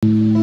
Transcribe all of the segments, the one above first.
Sa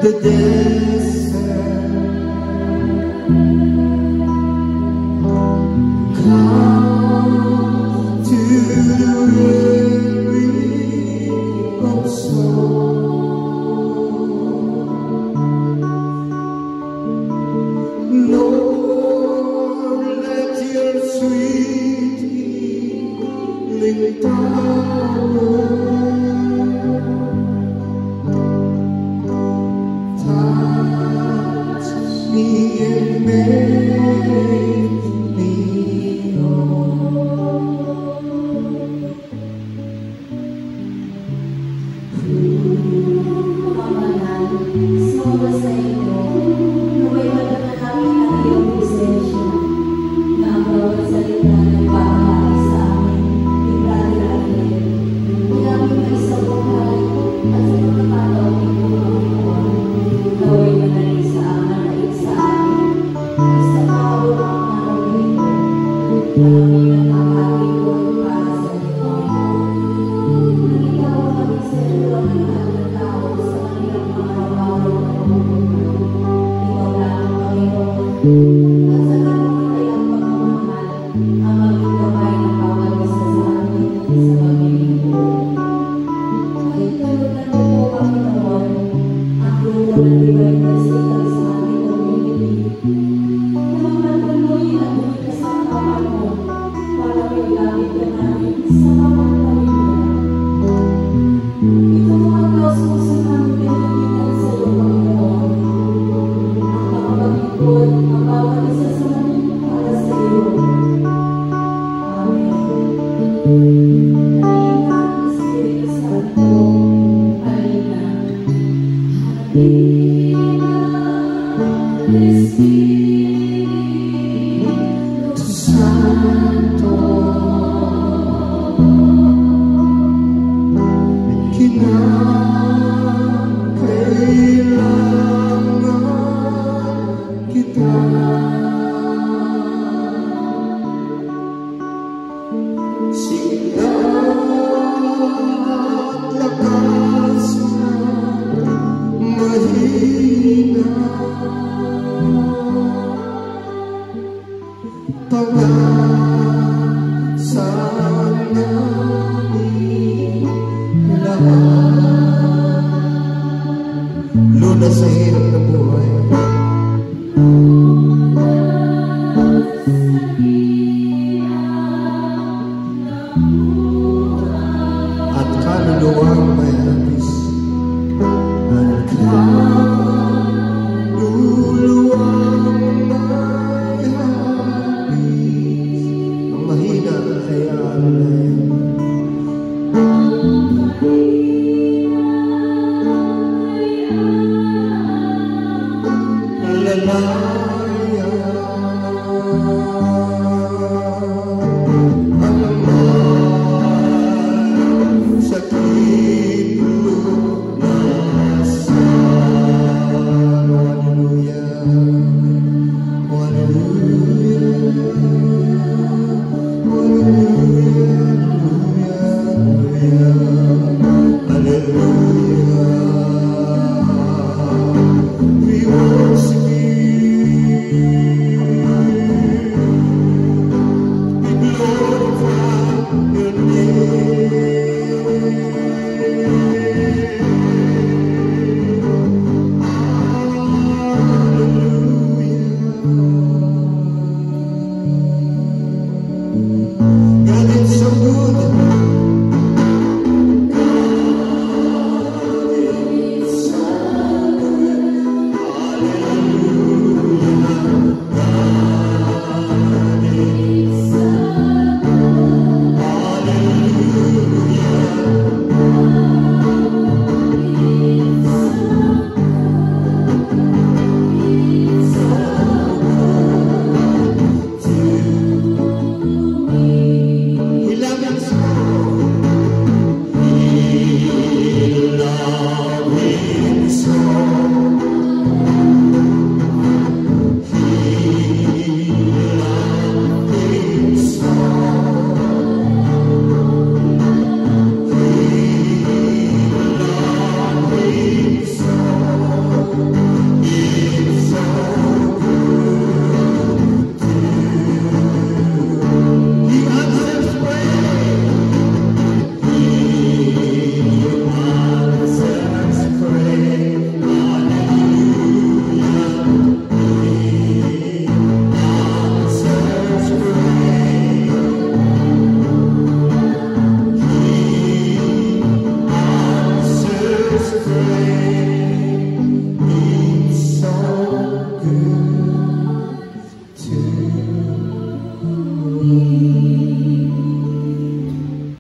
the desert, come to the weary of soul. Lord, let your sweet healing power touch me and make me whole. Sumama sa inyo, naway matanahangin ang iyong presensya, na ang bawat salita ng pahayag sa amin, ibrali-rali. Ilamin mo sa buhay at sa mga pataw ng Panginoon, naway manalig sa amin sa amin, isa mawawang araw nito, amin ang aking buhay para sa iyo. Nang ikaw ang maging sentro ng lahat ng tao sa kanilang mga bawal na pumupunta. Ikaw lang ang Panginoon, at sa ganun ay ang pagmamahal ang maging gabay ng bawat isa sa amin sa paglilingkod. Kahit tulutan mo po, Panginoon, ang grupo ng Divine Mercy sa aming community, na magpatuloy at bumikas ang kamay mo para maigamit ka namin sa bawat pamilya. Ito mga kauspuso namin pinagkitan sa iyo, Panginoon. Ang makapaglingkod ang bawat isa sa amin para sa iyo. Amen. Halina, Espiritu Santo. Halina. Halina, Espiritu Santo. Kinakailangan kita. Sigla't lakas na mahina, pangasan namin lahat. Lunas sa hirap na buhay, at kaluluwang may hapis. At kaluluwang may hapis. Ang mahina ay aalalayan. Panginoon.